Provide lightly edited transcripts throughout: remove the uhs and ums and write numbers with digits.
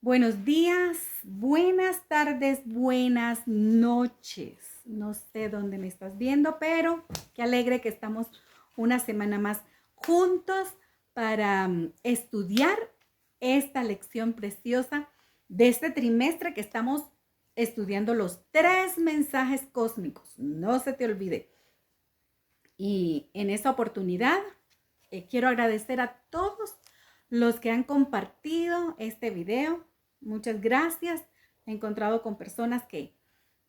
Buenos días, buenas tardes, buenas noches. No sé dónde me estás viendo, pero qué alegre que estamos una semana más juntos para estudiar esta lección preciosa de este trimestre que estamos estudiando los 3 mensajes cósmicos. No se te olvide. Y en esta oportunidad quiero agradecer a todos los que han compartido este video. Muchas gracias. He encontrado con personas que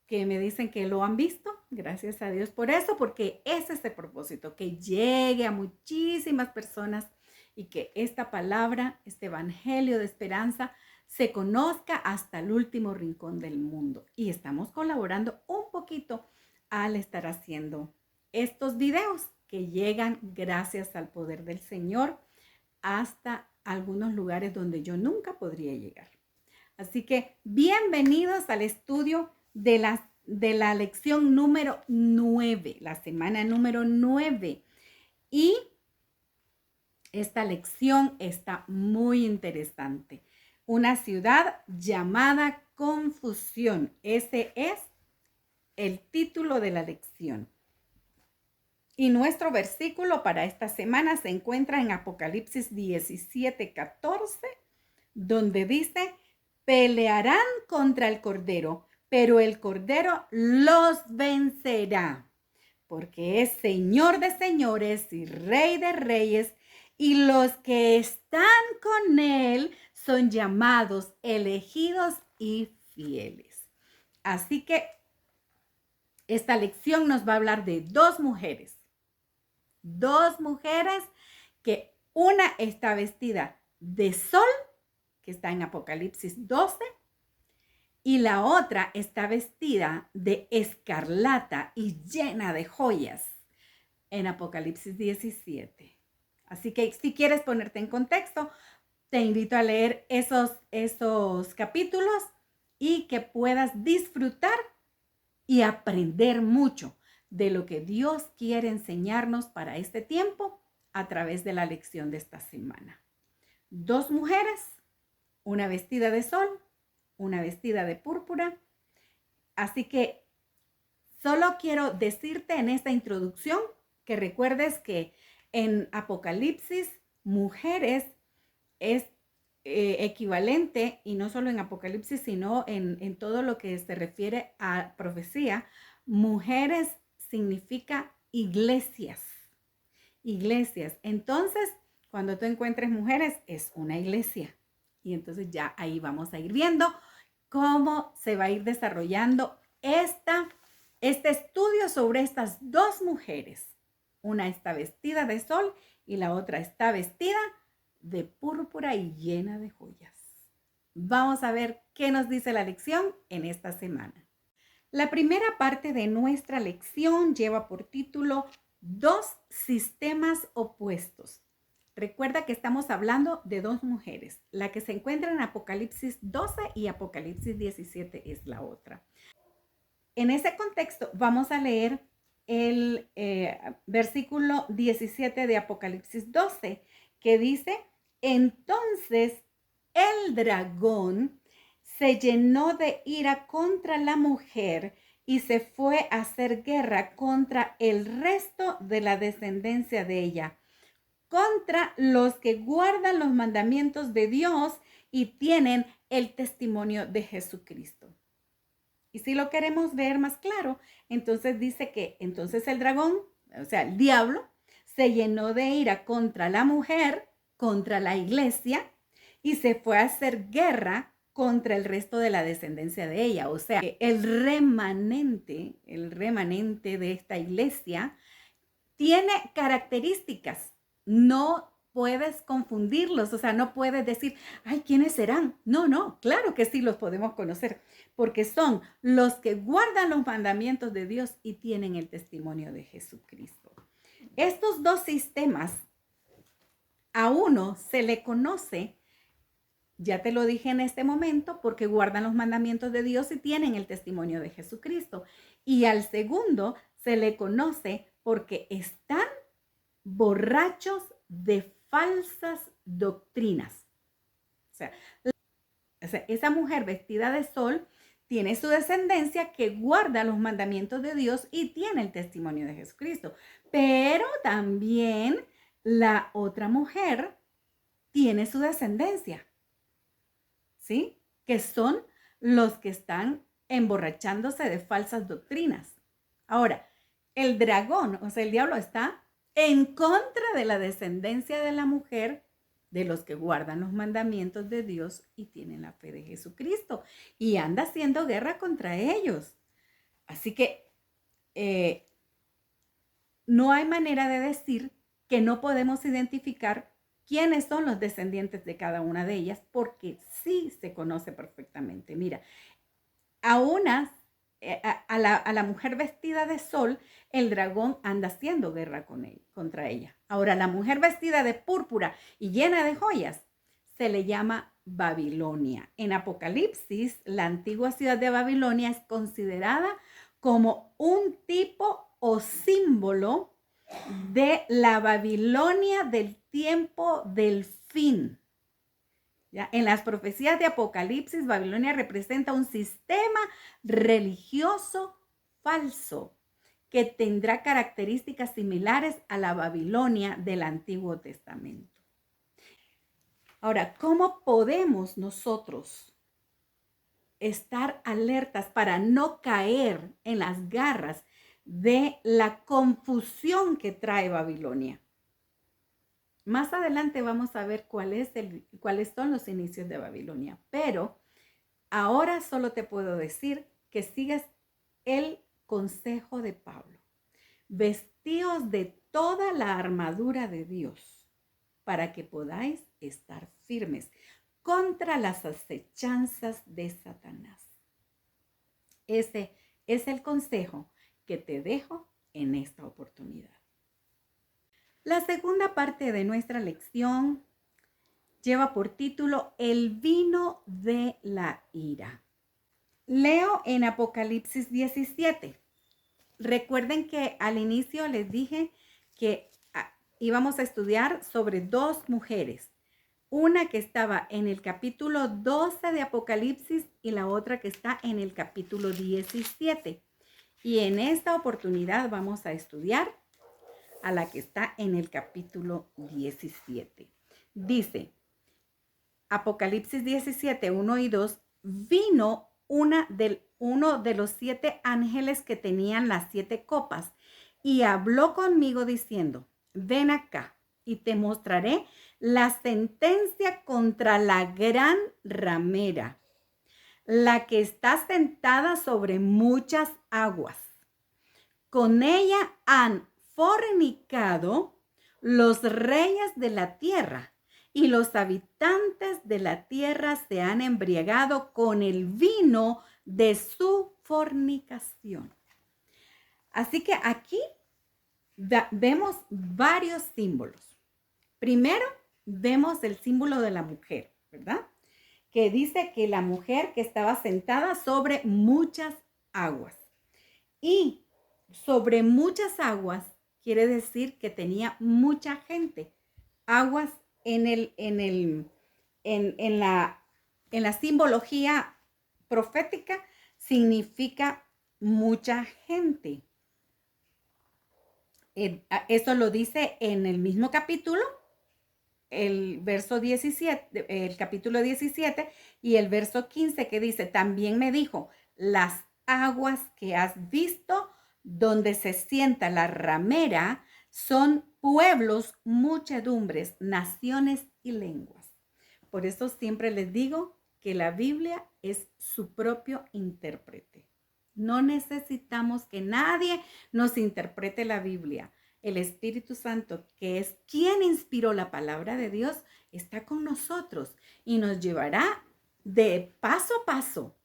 me dicen que lo han visto. Gracias a Dios por eso, porque ese es el propósito, que llegue a muchísimas personas y que esta palabra, este evangelio de esperanza, se conozca hasta el último rincón del mundo. Y estamos colaborando un poquito al estar haciendo estos videos que llegan gracias al poder del Señor hasta algunos lugares donde yo nunca podría llegar. Así que bienvenidos al estudio de la lección número 9, la semana número 9. Y esta lección está muy interesante. Una ciudad llamada confusión. Ese es el título de la lección. Y nuestro versículo para esta semana se encuentra en Apocalipsis 17:14, donde dice: pelearán contra el Cordero, pero el Cordero los vencerá, porque es Señor de señores y Rey de reyes, y los que están con él son llamados, elegidos y fieles. Así que esta lección nos va a hablar de dos mujeres que una está vestida de sol, que está en Apocalipsis 12, y la otra está vestida de escarlata y llena de joyas en Apocalipsis 17. Así que si quieres ponerte en contexto, te invito a leer esos capítulos y que puedas disfrutar y aprender mucho de lo que Dios quiere enseñarnos para este tiempo a través de la lección de esta semana. Dos mujeres, una vestida de sol, una vestida de púrpura. Así que solo quiero decirte en esta introducción que recuerdes que en Apocalipsis, mujeres es equivalente, y no solo en Apocalipsis, sino en todo lo que se refiere a profecía. Mujeres significa iglesias. Entonces, cuando tú encuentres mujeres, es una iglesia. Y entonces ya ahí vamos a ir viendo cómo se va a ir desarrollando este estudio sobre estas dos mujeres. Una está vestida de sol y la otra está vestida de púrpura y llena de joyas. Vamos a ver qué nos dice la lección en esta semana. La primera parte de nuestra lección lleva por título Dos sistemas opuestos. Recuerda que estamos hablando de dos mujeres. La que se encuentra en Apocalipsis 12 y Apocalipsis 17 es la otra. En ese contexto vamos a leer el versículo 17 de Apocalipsis 12, que dice: entonces el dragón se llenó de ira contra la mujer y se fue a hacer guerra contra el resto de la descendencia de ella, contra los que guardan los mandamientos de Dios y tienen el testimonio de Jesucristo. Y si lo queremos ver más claro, entonces dice que entonces el dragón, o sea, el diablo, se llenó de ira contra la mujer, contra la iglesia, y se fue a hacer guerra contra el resto de la descendencia de ella. O sea, el remanente de esta iglesia tiene características. No puedes confundirlos, o sea, no puedes decir, ay, ¿quiénes serán? No, claro que sí los podemos conocer, porque son los que guardan los mandamientos de Dios y tienen el testimonio de Jesucristo. Estos dos sistemas, a uno se le conoce, ya te lo dije en este momento, porque guardan los mandamientos de Dios y tienen el testimonio de Jesucristo. Y al segundo se le conoce porque están borrachos de falsas doctrinas. O sea, sea, esa mujer vestida de sol tiene su descendencia que guarda los mandamientos de Dios y tiene el testimonio de Jesucristo. Pero también la otra mujer tiene su descendencia, ¿sí? Que son los que están emborrachándose de falsas doctrinas. Ahora, el dragón, o sea, el diablo está en contra de la descendencia de la mujer, de los que guardan los mandamientos de Dios y tienen la fe de Jesucristo, y anda haciendo guerra contra ellos. Así que no hay manera de decir que no podemos identificar quiénes son los descendientes de cada una de ellas, porque sí se conoce perfectamente. Mira, a la mujer vestida de sol, el dragón anda haciendo guerra contra ella. Ahora, la mujer vestida de púrpura y llena de joyas se le llama Babilonia. En Apocalipsis, la antigua ciudad de Babilonia es considerada como un tipo o símbolo de la Babilonia del tiempo del fin. ¿Ya? En las profecías de Apocalipsis, Babilonia representa un sistema religioso falso que tendrá características similares a la Babilonia del Antiguo Testamento. Ahora, ¿cómo podemos nosotros estar alertas para no caer en las garras de la confusión que trae Babilonia? Más adelante vamos a ver cuáles son los inicios de Babilonia, pero ahora solo te puedo decir que sigas el consejo de Pablo. Vestíos de toda la armadura de Dios para que podáis estar firmes contra las acechanzas de Satanás. Ese es el consejo que te dejo en esta oportunidad. La segunda parte de nuestra lección lleva por título El vino de la ira. Leo en Apocalipsis 17. Recuerden que al inicio les dije que íbamos a estudiar sobre dos mujeres. Una que estaba en el capítulo 12 de Apocalipsis y la otra que está en el capítulo 17. Y en esta oportunidad vamos a estudiar a la que está en el capítulo 17. Dice, Apocalipsis 17, 1 y 2, vino uno de los 7 ángeles que tenían las 7 copas y habló conmigo diciendo, ven acá y te mostraré la sentencia contra la gran ramera, la que está sentada sobre muchas aguas. Con ella han fornicado los reyes de la tierra y los habitantes de la tierra se han embriagado con el vino de su fornicación. Así que aquí vemos varios símbolos. Primero, vemos el símbolo de la mujer, ¿verdad? Que dice que la mujer que estaba sentada sobre muchas aguas. Y sobre muchas aguas quiere decir que tenía mucha gente. Aguas en la simbología profética significa mucha gente. Eso lo dice en el mismo capítulo, el verso 17, el capítulo 17 y el verso 15 que dice, también me dijo, las aguas que has visto donde se sienta la ramera son pueblos, muchedumbres, naciones y lenguas. Por eso siempre les digo que la Biblia es su propio intérprete. No necesitamos que nadie nos interprete la Biblia. El Espíritu Santo, que es quien inspiró la palabra de Dios, está con nosotros y nos llevará de paso a paso,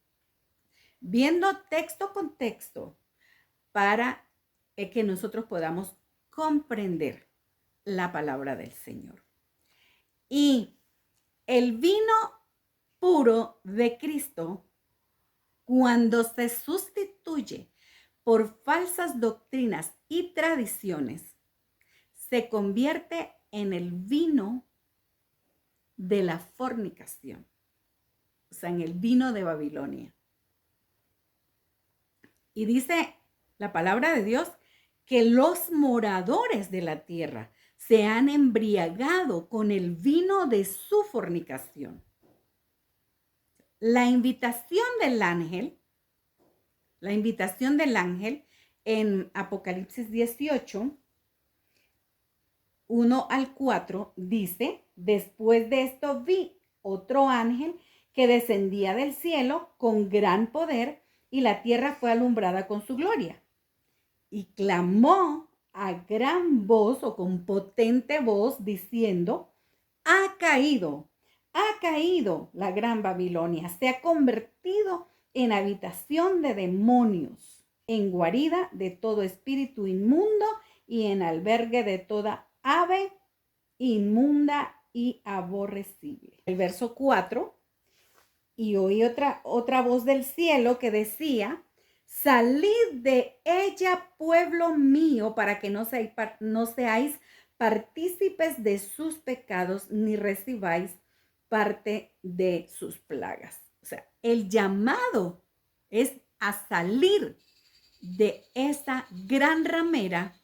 viendo texto con texto, para que nosotros podamos comprender la palabra del Señor. Y el vino puro de Cristo, cuando se sustituye por falsas doctrinas y tradiciones, se convierte en el vino de la fornicación. o sea, en el vino de Babilonia. Y dice la palabra de Dios que los moradores de la tierra se han embriagado con el vino de su fornicación. La invitación del ángel en Apocalipsis 18, 1 al 4, dice: después de esto vi otro ángel que descendía del cielo con gran poder, y la tierra fue alumbrada con su gloria. Y clamó a gran voz, o con potente voz, diciendo: ha caído la gran Babilonia, se ha convertido en habitación de demonios, en guarida de todo espíritu inmundo y en albergue de toda ave inmunda y aborrecible. El verso 4, y oí otra voz del cielo que decía: salid de ella, pueblo mío, para que no seáis partícipes de sus pecados, ni recibáis parte de sus plagas. O sea, el llamado es a salir de esa gran ramera,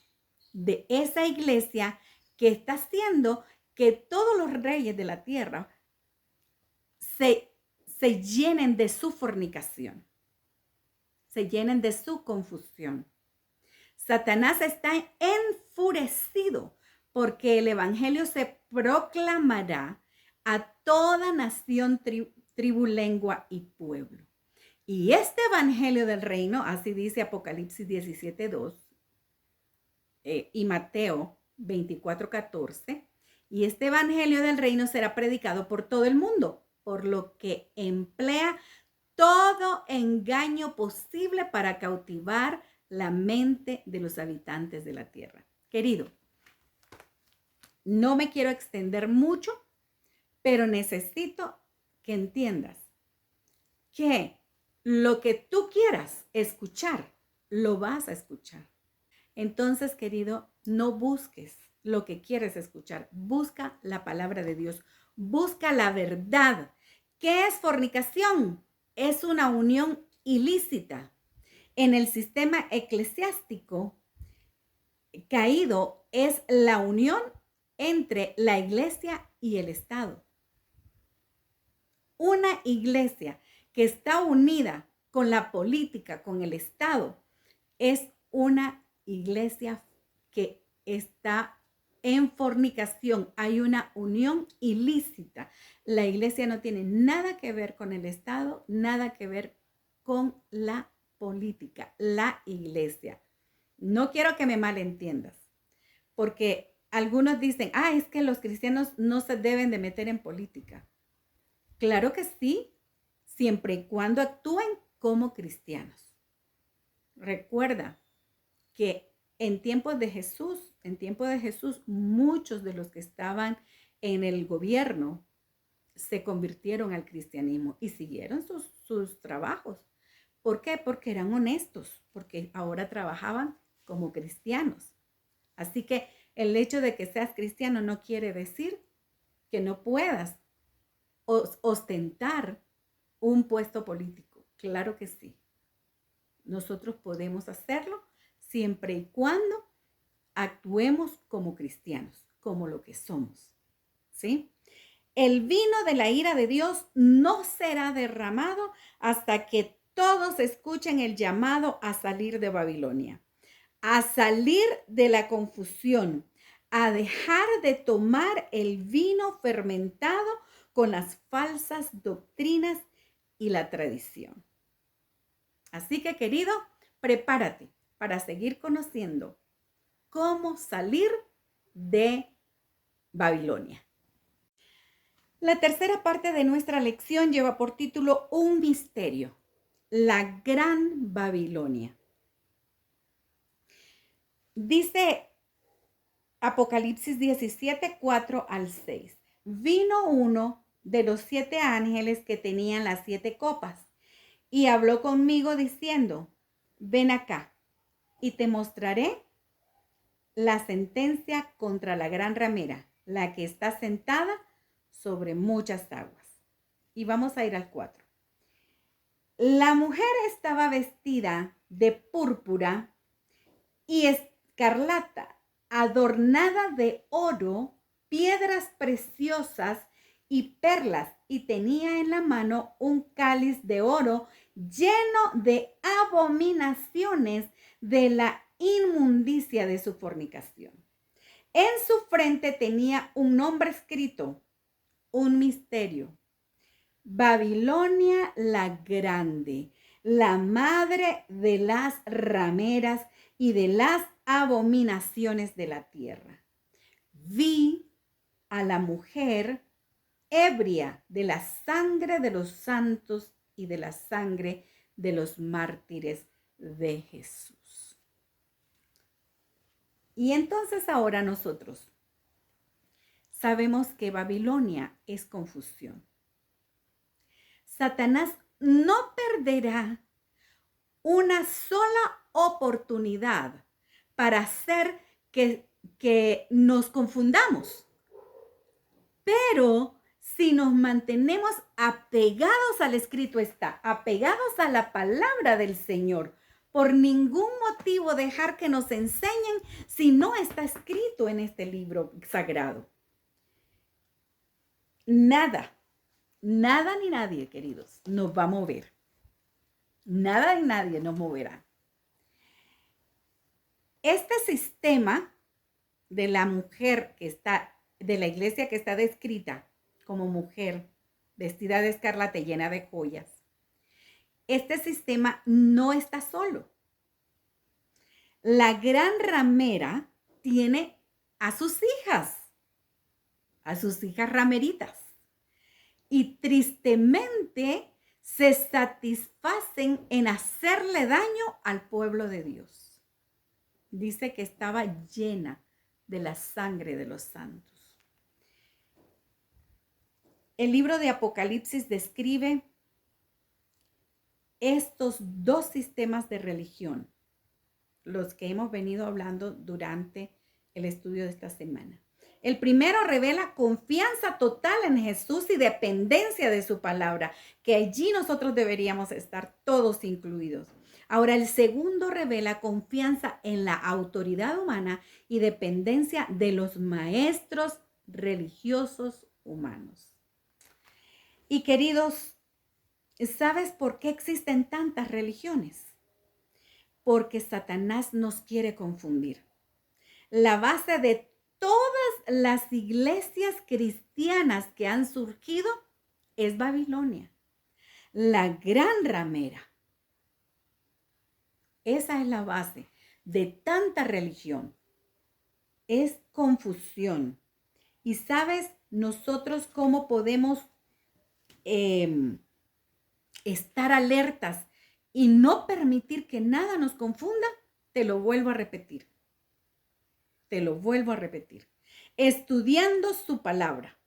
de esa iglesia que está haciendo que todos los reyes de la tierra se llenen de su fornicación, se llenen de su confusión. Satanás está enfurecido porque el evangelio se proclamará a toda nación, tribu, lengua y pueblo. Y este evangelio del reino, así dice Apocalipsis 17:2 y Mateo 24:14, y este evangelio del reino será predicado por todo el mundo, por lo que emplea todo engaño posible para cautivar la mente de los habitantes de la tierra. Querido, no me quiero extender mucho, pero necesito que entiendas que lo que tú quieras escuchar, lo vas a escuchar. Entonces, querido, no busques lo que quieres escuchar. Busca la palabra de Dios. Busca la verdad. ¿Qué es fornicación? Es una unión ilícita. En el sistema eclesiástico caído es la unión entre la iglesia y el Estado. Una iglesia que está unida con la política, con el Estado, es una iglesia que está en fornicación. Hay una unión ilícita. La iglesia no tiene nada que ver con el Estado, nada que ver con la política, la iglesia. No quiero que me malentiendas, porque algunos dicen: es que los cristianos no se deben de meter en política. Claro que sí, siempre y cuando actúen como cristianos. Recuerda que en tiempos de Jesús, muchos de los que estaban en el gobierno se convirtieron al cristianismo y siguieron sus trabajos. ¿Por qué? Porque eran honestos, porque ahora trabajaban como cristianos. Así que el hecho de que seas cristiano no quiere decir que no puedas ostentar un puesto político. Claro que sí. Nosotros podemos hacerlo siempre y cuando actuemos como cristianos, como lo que somos. ¿Sí? El vino de la ira de Dios no será derramado hasta que todos escuchen el llamado a salir de Babilonia, a salir de la confusión, a dejar de tomar el vino fermentado con las falsas doctrinas y la tradición. Así que, querido, prepárate para seguir conociendo cómo salir de Babilonia. La tercera parte de nuestra lección lleva por título Un misterio, la gran Babilonia. Dice Apocalipsis 17, 4 al 6. Vino uno de los 7 ángeles que tenían las 7 copas y habló conmigo diciendo: ven acá y te mostraré la sentencia contra la gran ramera, la que está sentada sobre muchas aguas. y vamos a ir al 4. La mujer estaba vestida de púrpura y escarlata, adornada de oro, piedras preciosas y perlas, y tenía en la mano un cáliz de oro lleno de abominaciones de la inmundicia de su fornicación. En su frente tenía un nombre escrito, un misterio: Babilonia la Grande, la madre de las rameras y de las abominaciones de la tierra. Vi a la mujer ebria de la sangre de los santos y de la sangre de los mártires de Jesús. Y entonces ahora nosotros sabemos que Babilonia es confusión. Satanás no perderá una sola oportunidad para hacer que nos confundamos. Pero si nos mantenemos apegados al escrito está, apegados a la palabra del Señor, por ningún motivo dejar que nos enseñen si no está escrito en este libro sagrado. Nada ni nadie, queridos, nos va a mover. Nada ni nadie nos moverá. Este sistema de la mujer que está, de la iglesia que está descrita como mujer vestida de escarlata llena de joyas, este sistema no está solo. La gran ramera tiene a sus hijas rameritas, y tristemente se satisfacen en hacerle daño al pueblo de Dios. Dice que estaba llena de la sangre de los santos. El libro de Apocalipsis describe estos dos sistemas de religión, los que hemos venido hablando durante el estudio de esta semana. El primero revela confianza total en Jesús y dependencia de su palabra, que allí nosotros deberíamos estar todos incluidos. Ahora, el segundo revela confianza en la autoridad humana y dependencia de los maestros religiosos humanos. Y queridos, ¿sabes por qué existen tantas religiones? Porque Satanás nos quiere confundir. La base de todas las iglesias cristianas que han surgido es Babilonia, la gran ramera. Esa es la base de tanta religión. Es confusión. Y sabes, nosotros cómo podemos estar alertas y no permitir que nada nos confunda. Te lo vuelvo a repetir. Estudiando su palabra.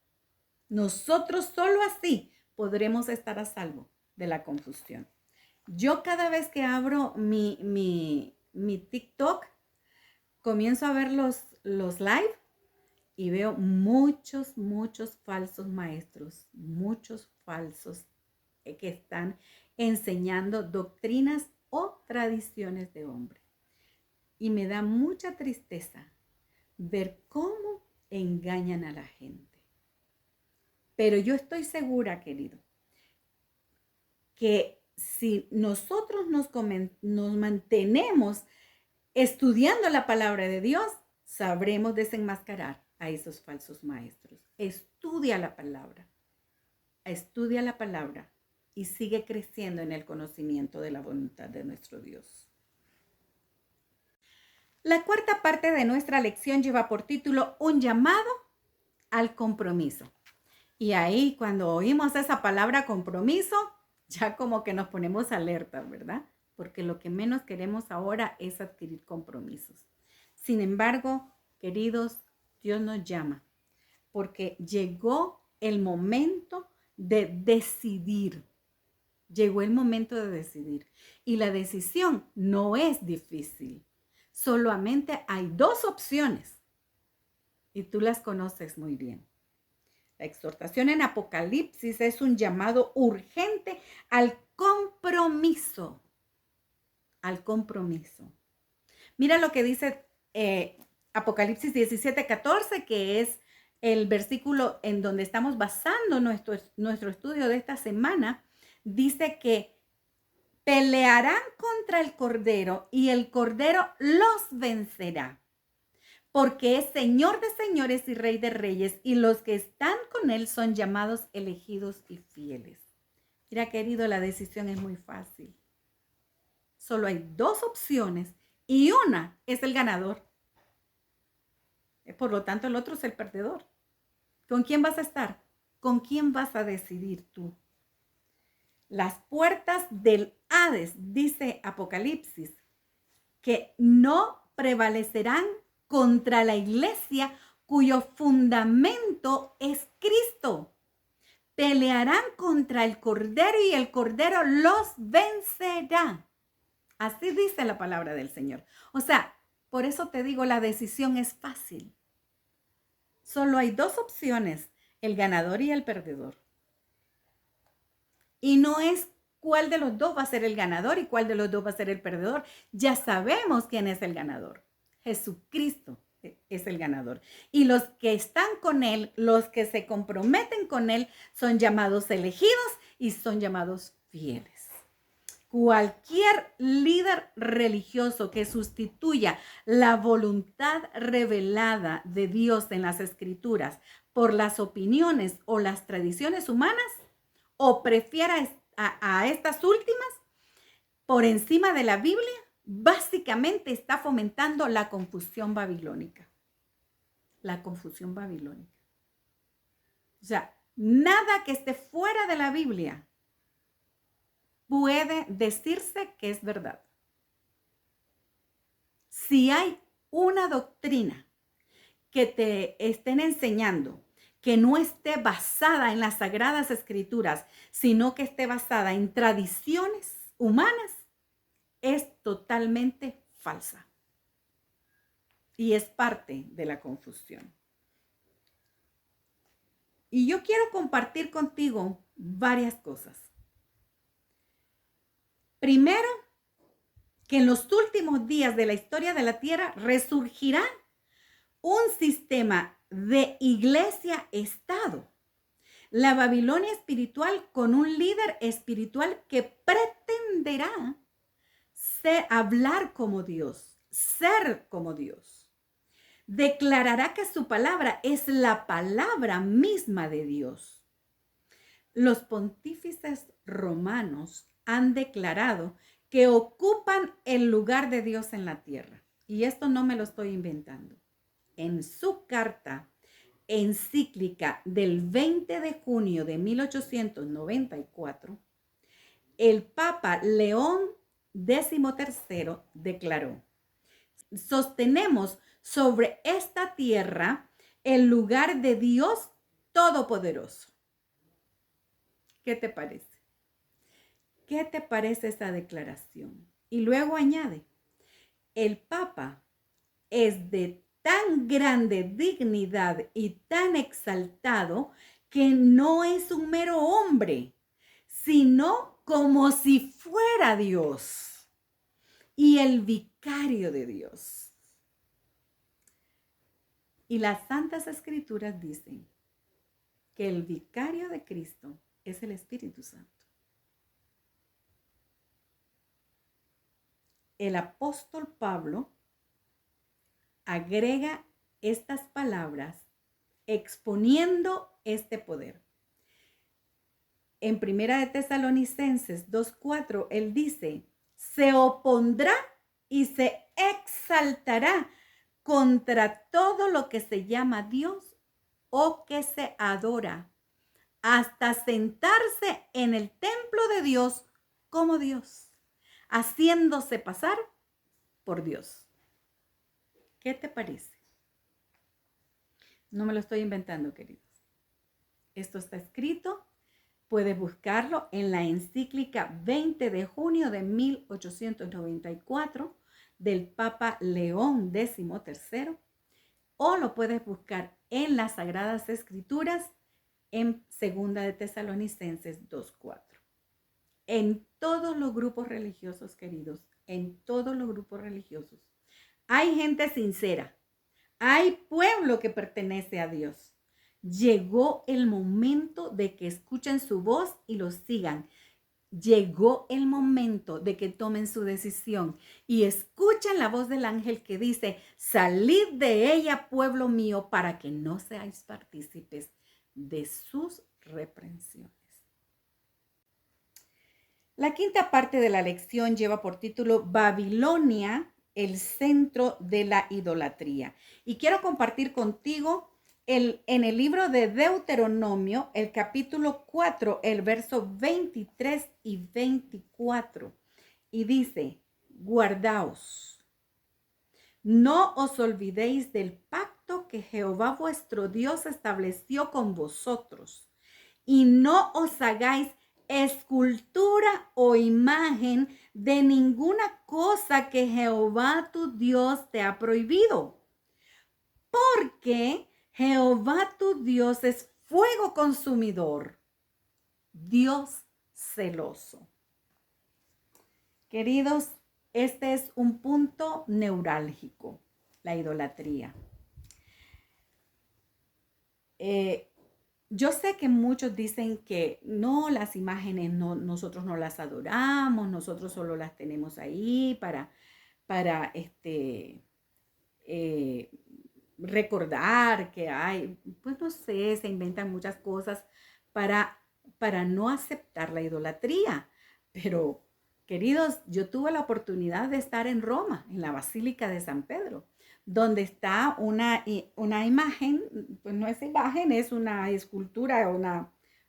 Nosotros solo así podremos estar a salvo de la confusión. Yo cada vez que abro mi TikTok, comienzo a ver los live y veo muchos falsos maestros, muchos falsos que están enseñando doctrinas o tradiciones de hombre. Y me da mucha tristeza ver cómo engañan a la gente. Pero yo estoy segura, querido, que si nosotros nos mantenemos estudiando la palabra de Dios, sabremos desenmascarar a esos falsos maestros. Estudia la palabra y sigue creciendo en el conocimiento de la voluntad de nuestro Dios. La cuarta parte de nuestra lección lleva por título Un llamado al compromiso. Y ahí cuando oímos esa palabra compromiso, ya como que nos ponemos alertas, ¿verdad? Porque lo que menos queremos ahora es adquirir compromisos. Sin embargo, queridos, Dios nos llama porque llegó el momento de decidir. Llegó el momento de decidir. Y la decisión no es difícil. Solamente hay dos opciones. Y tú las conoces muy bien. La exhortación en Apocalipsis es un llamado urgente al compromiso. Al compromiso. Mira lo que dice Apocalipsis 17:14, que es el versículo en donde estamos basando nuestro estudio de esta semana. Dice que pelearán contra el Cordero y el Cordero los vencerá, porque es Señor de señores y Rey de reyes, y los que están con él son llamados, elegidos y fieles. Mira, querido, la decisión es muy fácil. Solo hay dos opciones y una es el ganador. Por lo tanto, el otro es el perdedor. ¿Con quién vas a estar? ¿Con quién vas a decidir tú? Las puertas del Hades, dice Apocalipsis, que no prevalecerán contra la iglesia cuyo fundamento es Cristo. Pelearán contra el Cordero y el Cordero los vencerá. Así dice la palabra del Señor. O sea, por eso te digo, la decisión es fácil. Solo hay dos opciones, el ganador y el perdedor. Y no es cuál de los dos va a ser el ganador y cuál de los dos va a ser el perdedor. Ya sabemos quién es el ganador. Jesucristo es el ganador. Y los que están con él, los que se comprometen con él, son llamados elegidos y son llamados fieles. Cualquier líder religioso que sustituya la voluntad revelada de Dios en las Escrituras por las opiniones o las tradiciones humanas, o prefiera a estas últimas por encima de la Biblia, básicamente está fomentando la confusión babilónica. La confusión babilónica. O sea, nada que esté fuera de la Biblia puede decirse que es verdad. Si hay una doctrina que te estén enseñando que no esté basada en las Sagradas Escrituras, sino que esté basada en tradiciones humanas, es totalmente falsa. Y es parte de la confusión. Y yo quiero compartir contigo varias cosas. Primero, que en los últimos días de la historia de la tierra resurgirá un sistema de iglesia-estado. La Babilonia espiritual con un líder espiritual que pretenderá hablar como Dios, ser como Dios. Declarará que su palabra es la palabra misma de Dios. Los pontífices romanos han declarado que ocupan el lugar de Dios en la tierra. Y esto no me lo estoy inventando. En su carta encíclica del 20 de junio de 1894, el Papa León XIII declaró: sostenemos sobre esta tierra el lugar de Dios Todopoderoso. ¿Qué te parece? ¿Qué te parece esa declaración? Y luego añade: el Papa es de tan grande dignidad y tan exaltado que no es un mero hombre, sino como si fuera Dios y el vicario de Dios. Y las Santas Escrituras dicen que el vicario de Cristo es el Espíritu Santo. El apóstol Pablo agrega estas palabras exponiendo este poder. En Primera de Tesalonicenses 2:4, él dice: se opondrá y se exaltará contra todo lo que se llama Dios o que se adora, hasta sentarse en el templo de Dios como Dios, haciéndose pasar por Dios. ¿Qué te parece? No me lo estoy inventando, queridos. Esto está escrito. Puedes buscarlo en la encíclica 20 de junio de 1894 del Papa León XIII, o lo puedes buscar en las Sagradas Escrituras en Segunda de Tesalonicenses 2:4. En todos los grupos religiosos, queridos, en todos los grupos religiosos, hay gente sincera, hay pueblo que pertenece a Dios. Llegó el momento de que escuchen su voz y los sigan. Llegó el momento de que tomen su decisión y escuchen la voz del ángel que dice: salid de ella, pueblo mío, para que no seáis partícipes de sus reprensiones. La quinta parte de la lección lleva por título Babilonia, el centro de la idolatría. Y quiero compartir contigo en el libro de Deuteronomio, el capítulo 4, el verso 23 y 24. Y dice: guardaos, no os olvidéis del pacto que Jehová vuestro Dios estableció con vosotros, y no os hagáis escultura o imagen de ninguna cosa que Jehová tu Dios te ha prohibido, porque Jehová tu Dios es fuego consumidor, Dios celoso. Queridos, este es un punto neurálgico, la idolatría. Yo sé que muchos dicen que no, las imágenes no, nosotros no las adoramos, nosotros solo las tenemos ahí para recordar que hay, pues no sé, se inventan muchas cosas para no aceptar la idolatría. Pero, queridos, yo tuve la oportunidad de estar en Roma, en la Basílica de San Pedro, donde está una imagen, pues no es imagen, es una escultura,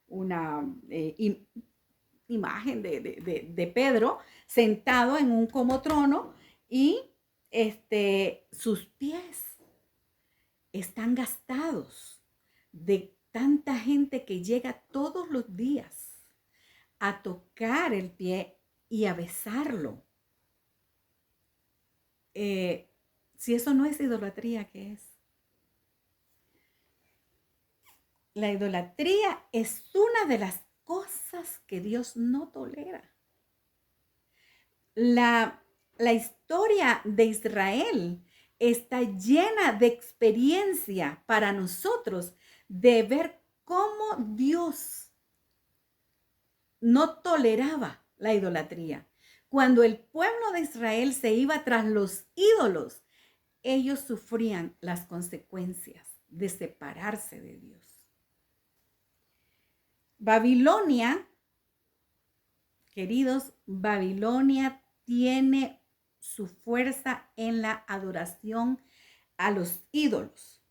una imagen de Pedro sentado en un como trono, y sus pies están gastados de tanta gente que llega todos los días a tocar el pie y a besarlo. Si eso no es idolatría, ¿qué es? La idolatría es una de las cosas que Dios no tolera. La historia de Israel está llena de experiencia para nosotros de ver cómo Dios no toleraba la idolatría. Cuando el pueblo de Israel se iba tras los ídolos, ellos sufrían las consecuencias de separarse de Dios. Babilonia, queridos, Babilonia tiene su fuerza en la adoración a los ídolos.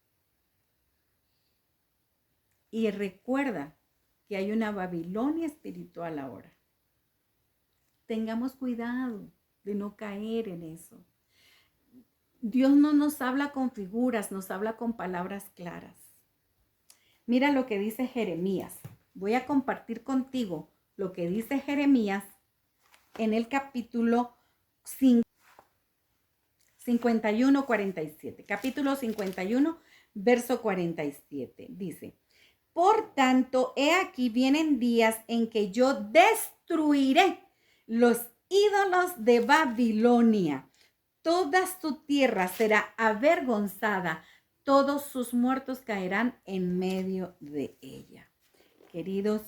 Y recuerda que hay una Babilonia espiritual ahora. Tengamos cuidado de no caer en eso. Dios no nos habla con figuras, nos habla con palabras claras. Mira lo que dice Jeremías. Voy a compartir contigo lo que dice Jeremías en el capítulo 51, 47. Capítulo 51, verso 47. Dice: por tanto, he aquí vienen días en que yo destruiré los ídolos de Babilonia. Toda su tierra será avergonzada, todos sus muertos caerán en medio de ella. Queridos,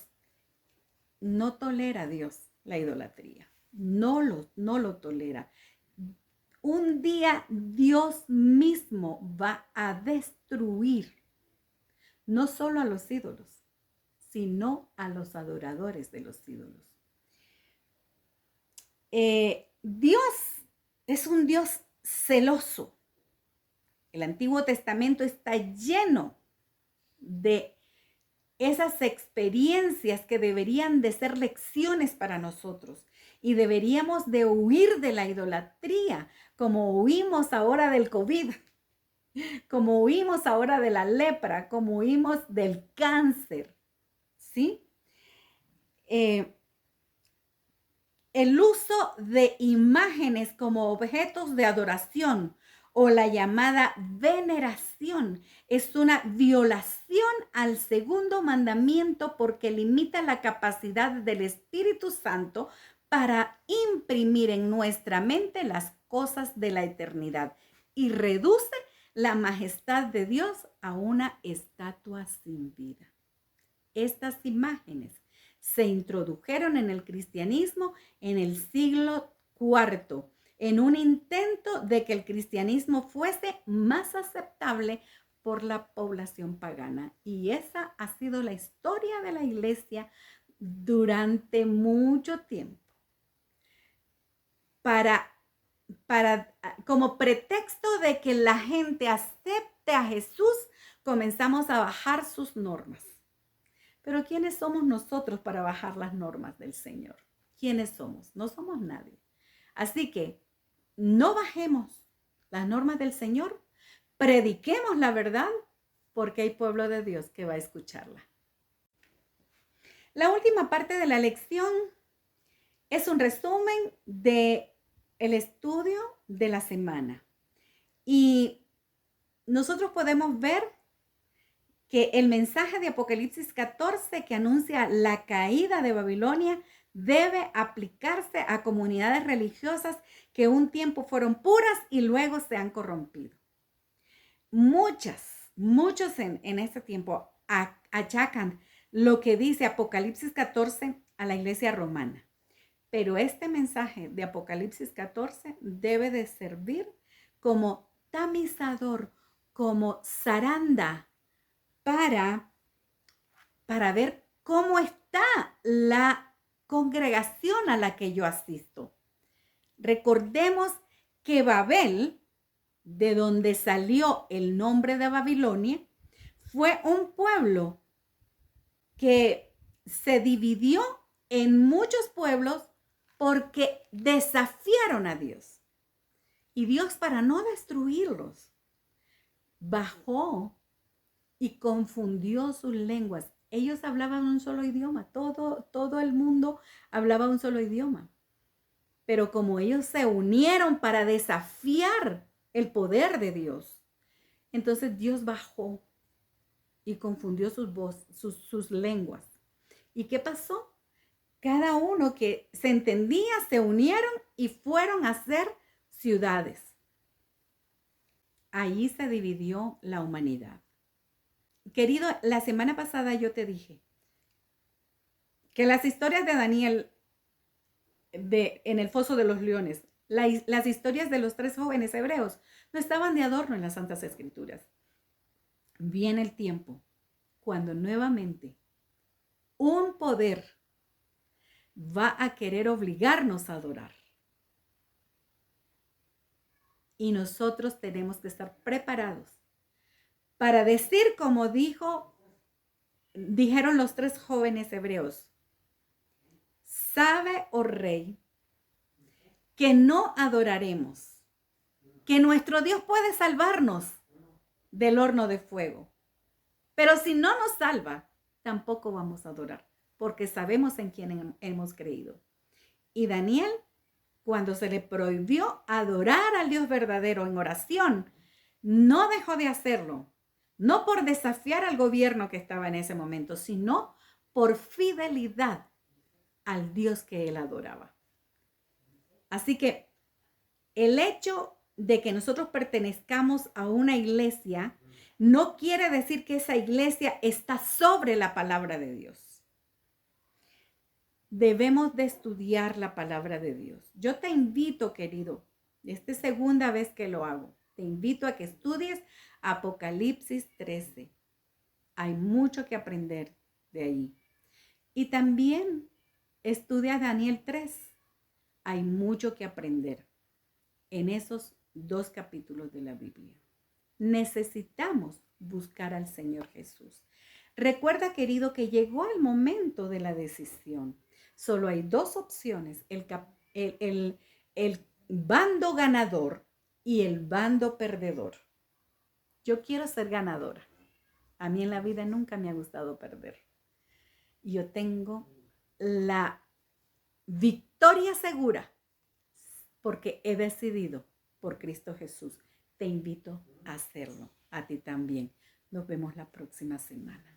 no tolera Dios la idolatría, no lo tolera. Un día Dios mismo va a destruir no solo a los ídolos, sino a los adoradores de los ídolos. Dios es un Dios celoso. El Antiguo Testamento está lleno de esas experiencias que deberían de ser lecciones para nosotros, y deberíamos de huir de la idolatría, como huimos ahora del COVID, como huimos ahora de la lepra, como huimos del cáncer, ¿sí? El uso de imágenes como objetos de adoración o la llamada veneración. Es una violación al segundo mandamiento porque limita la capacidad del Espíritu Santo para imprimir en nuestra mente las cosas de la eternidad y reduce la majestad de Dios a una estatua sin vida. Estas imágenes se introdujeron en el cristianismo en el siglo IV, en un intento de que el cristianismo fuese más aceptable por la población pagana. Y esa ha sido la historia de la iglesia durante mucho tiempo. Como pretexto de que la gente acepte a Jesús, comenzamos a bajar sus normas. Pero ¿quiénes somos nosotros para bajar las normas del Señor? ¿Quiénes somos? No somos nadie. Así que no bajemos las normas del Señor, prediquemos la verdad, porque hay pueblo de Dios que va a escucharla. La última parte de la lección es un resumen del estudio de la semana. Y nosotros podemos ver que el mensaje de Apocalipsis 14 que anuncia la caída de Babilonia debe aplicarse a comunidades religiosas que un tiempo fueron puras y luego se han corrompido. Muchos en este tiempo achacan lo que dice Apocalipsis 14 a la iglesia romana. Pero este mensaje de Apocalipsis 14 debe de servir como tamizador, como zaranda para ver cómo está la congregación a la que yo asisto. Recordemos que Babel, de donde salió el nombre de Babilonia, fue un pueblo que se dividió en muchos pueblos porque desafiaron a Dios. Y Dios, para no destruirlos, bajó y confundió sus lenguas. Ellos hablaban un solo idioma, todo el mundo hablaba un solo idioma. Pero como ellos se unieron para desafiar el poder de Dios, entonces Dios bajó y confundió sus lenguas. ¿Y qué pasó? Cada uno que se entendía se unieron y fueron a hacer ciudades. Ahí se dividió la humanidad. Querido, la semana pasada yo te dije que las historias de Daniel en el foso de los leones, las historias de los 3 jóvenes hebreos no estaban de adorno en las Santas Escrituras. Viene el tiempo cuando nuevamente un poder va a querer obligarnos a adorar. Y nosotros tenemos que estar preparados para decir como dijeron los 3 jóvenes hebreos: sabe, oh rey, que no adoraremos, que nuestro Dios puede salvarnos del horno de fuego. Pero si no nos salva, tampoco vamos a adorar, porque sabemos en quién hemos creído. Y Daniel, cuando se le prohibió adorar al Dios verdadero en oración, no dejó de hacerlo. No por desafiar al gobierno que estaba en ese momento, sino por fidelidad al Dios que él adoraba. Así que el hecho de que nosotros pertenezcamos a una iglesia no quiere decir que esa iglesia está sobre la palabra de Dios. Debemos de estudiar la palabra de Dios. Yo te invito, querido, esta es segunda vez que lo hago. Te invito a que estudies Apocalipsis 13. Hay mucho que aprender de ahí. Y también estudia Daniel 3. Hay mucho que aprender en esos 2 capítulos de la Biblia. Necesitamos buscar al Señor Jesús. Recuerda, querido, que llegó el momento de la decisión. Solo hay 2 opciones, el bando ganador y el bando perdedor. Yo quiero ser ganadora. A mí en la vida nunca me ha gustado perder. Yo tengo la victoria segura porque he decidido por Cristo Jesús te invito a hacerlo, a ti también. Nos vemos la próxima semana.